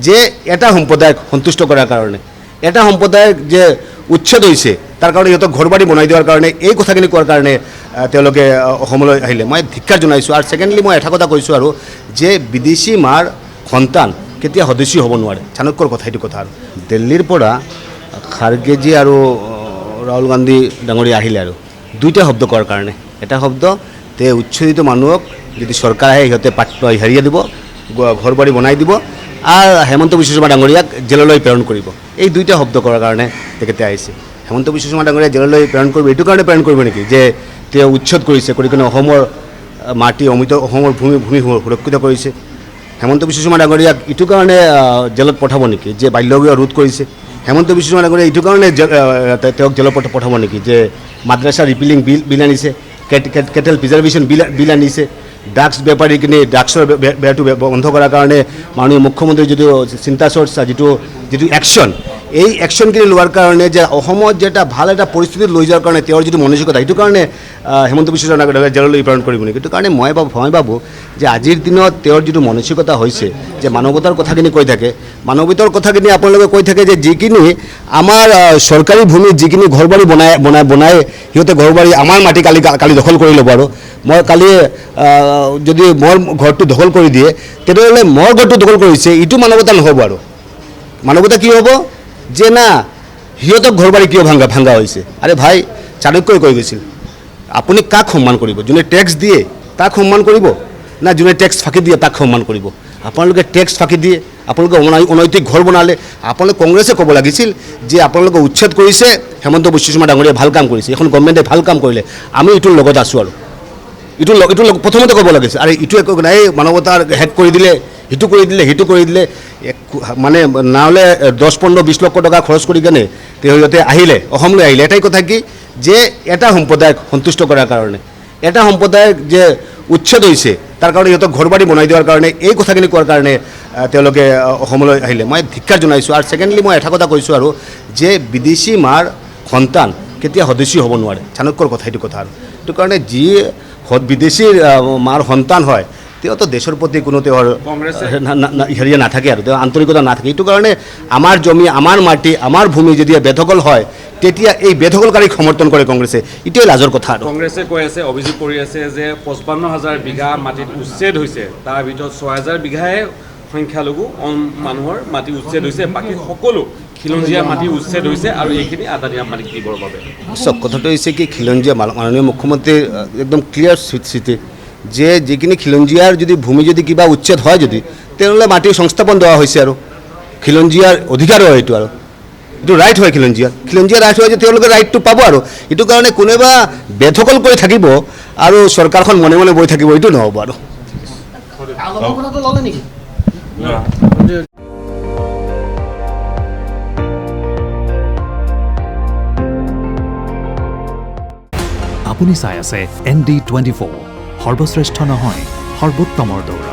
যে এটা সম্প্ৰদায়ক সন্তুষ্ট কৰাৰ কাৰণে এটা সম্প্ৰদায়ক যে উচ্ছেদ হৈছে তাৰ কাৰণে ইহঁতক ঘৰ বাৰী বনাই দিয়াৰ কাৰণে এই কথাখিনি কোৱাৰ কাৰণে তেওঁলোকে অসমলৈ আহিলে মই ধিক্কাৰ জনাইছোঁ আৰু ছেকেণ্ডলি মই এটা কথা কৈছোঁ আৰু যে বিদেশী মাৰ সন্তান কেতিয়া সদস্য হ'ব নোৱাৰে চাণক্যৰ কথা এইটো কথা আৰু দিল্লীৰ পৰা খাৰ্গেজী আৰু ৰাহুল গান্ধী ডাঙৰীয়া আহিলে আৰু দুইটা শব্দ কোৱাৰ কাৰণে এটা শব্দ তে উচ্ছেদিত মানুহক যদি চৰকাৰ আহে সিহঁতে হেৰিয়ে দিব ঘৰ বাৰী বনাই দিব আৰু হেমন্ত বিশ্ব শৰ্মা ডাঙৰীয়াক জেললৈ প্ৰেৰণ কৰিব এই দুইটা শব্দ কৰাৰ কাৰণে তেখেতে আহিছে হেমন্ত বিশ্ব শৰ্মা ডাঙৰীয়া জেললৈ প্ৰেৰণ কৰিব এইটো কাৰণে প্ৰেৰণ কৰিব নেকি যে তেওঁ উচ্ছেদ কৰিছে কৰি কিনে অসমৰ মাটি অসমৰ ভূমি সুৰক্ষিত কৰিছে হেমন্ত বিশ্ব শৰ্মা ডাঙৰীয়াক এইটো কাৰণে জেলত পঠাব নেকি যে বাল্যবিবাহ ৰোধ কৰিছে হেমন্ত বিশ্ব শৰ্মা ডাঙৰীয়া এইটো কাৰণে তেওঁক জেলত পঠাব নেকি যে মাদ্ৰাছা ৰিপিলিং বিল আনিছে কেটেল প্ৰিজাৰ্ভেশ্যন বিল আনিছে ড্ৰাগছ বেপাৰীখিনি ড্ৰাগছৰ বেয়াটো বন্ধ কৰাৰ কাৰণে মাননীয় মুখ্যমন্ত্ৰীৰ যিটো চিন্তা চৰ্চা যিটো একশ্যন এই একশ্যনখিনি লোৱাৰ কাৰণে যে অসমত যে এটা ভাল এটা পৰিস্থিতিত লৈ যোৱাৰ কাৰণে তেওঁৰ যিটো মানসিকতা সেইটো কাৰণে হেমন্ত বিশ্ব শৰ্মা ডাঙৰীয়াক জেললৈ প্ৰেৰণ কৰিব নেকি সেইটো কাৰণে মই ভাবোঁ যে আজিৰ দিনত তেওঁৰ যিটো মানসিকতা হৈছে যে মানৱতাৰ কথাখিনি কৈ থাকে মানৱতাৰ কথাখিনি আপোনালোকে কৈ থাকে যে যিখিনি আমাৰ চৰকাৰী ভূমিত যিখিনি ঘৰ বাৰী বনাই সিহঁতে ঘৰ বাৰী আমাৰ মাটি কালি দখল কৰি ল'ব আৰু মই কালি যদি মোৰ ঘৰটো দখল কৰি দিয়ে তেতিয়াহ'লে মোৰ ঘৰটো দখল কৰিছে এইটো মানৱতা নহ'ব আৰু মানৱতা কি হ'ব যে না সিহঁতক ঘৰ বাৰী কিয় ভাঙা হৈছে আৰে ভাই চাণক্যই কৈ গৈছিল আপুনি কাক সন্মান কৰিব যোনে টেক্স দিয়ে তাক সন্মান কৰিব না যোনে টেক্স ফাঁকি দিয়ে তাক সন্মান কৰিব আপোনালোকে টেক্স ফাঁকি দিয়ে আপোনালোকে অনৈতিক ঘৰ বনালে আপোনালোকে কংগ্ৰেছে ক'ব লাগিছিল যে আপোনালোকে উচ্ছেদ কৰিছে হেমন্ত বিশ্ব শৰ্মা ডাঙৰীয়াই ভাল কাম কৰিছে এখন গভৰ্ণমেণ্টে ভাল কাম কৰিলে আমি এইটোৰ লগত আছোঁ আৰু এইটো প্ৰথমতে ক'ব লাগিছিল আৰু এইটো একো নাই মানৱতাৰ হেড কৰি দিলে সিটো কৰি দিলে মানে নহ'লে 10-15-20 লক্ষ টকা খৰচ কৰি কেনে সিহঁতে আহিলে অসমলৈ আহিলে এটাই কথা কি যে এটা সম্প্ৰদায়ক সন্তুষ্ট কৰাৰ কাৰণে এটা সম্প্ৰদায়ক যে উচ্ছেদ হৈছে তাৰ কাৰণে ইহঁতক ঘৰ বাৰী বনাই দিয়াৰ কাৰণে এই কথাখিনি কোৱাৰ কাৰণে তেওঁলোকে অসমলৈ আহিলে মই ধিক্কাৰ জনাইছোঁ আৰু ছেকেণ্ডলি মই এটা কথা কৈছোঁ আৰু যে বিদেশী মাৰ সন্তান কেতিয়া সদস্য হ'ব নোৱাৰে চাণক্যৰ কথা এইটো কথা আৰু সেইটো কাৰণে যি বিদেশীৰ মাৰ সন্তান হয় তেওঁতো দেশৰ প্ৰতি কোনো তেওঁৰ হেৰিয়ে নাথাকে আৰু তেওঁ আন্তৰিকতা নাথাকে এইটো কাৰণে আমাৰ জমি আমাৰ মাটি আমাৰ ভূমি যদি বেদখল হয় তেতিয়া এই বেদখলকাৰীক সমৰ্থন কৰে কংগ্ৰেছে এইটোৱে লাজৰ কথা আৰু কংগ্ৰেছে কৈ আছে অভিযোগ কৰি আছে যে 55,000 বিঘা মাটিত উচ্ছেদ হৈছে তাৰ ভিতৰত 6,000 বিঘাহে সংখ্যালঘু মানুহৰ মাটি উচ্ছেদ হৈছে বাকী সকলো খিলঞ্জীয়া মাটি উচ্ছেদ হৈছে আৰু এইখিনি আদানীয়া মাটিক দিবৰ বাবে চব কথাটো হৈছে কি খিলঞ্জীয়া মাননীয় মুখ্যমন্ত্ৰীৰ একদম ক্লিয়াৰ স্থিতি যে যিখিনি খিলঞ্জীয়াৰ যদি ভূমি যদি কিবা উচ্ছেদ হয় যদি তেনেহ'লে মাটিৰ সংস্থাপন দেওয়া হৈছে আৰু খিলঞ্জীয়াৰ অধিকাৰ হয় এইটো আৰু এইটো ৰাইট হয় খিলঞ্জীয়াৰ ৰাইট হয় যে তেওঁলোকে ৰাইটটো পাব আৰু এইটো কাৰণে কোনোবা বেদখল কৰি থাকিব আৰু চৰকাৰখন মনে মনে বহি থাকিব এইটো নহ'ব আৰু আপুনি চাই আছে ND24 সৰ্বশ্ৰেষ্ঠ নহয় সৰ্বোত্তমৰ দৌৰ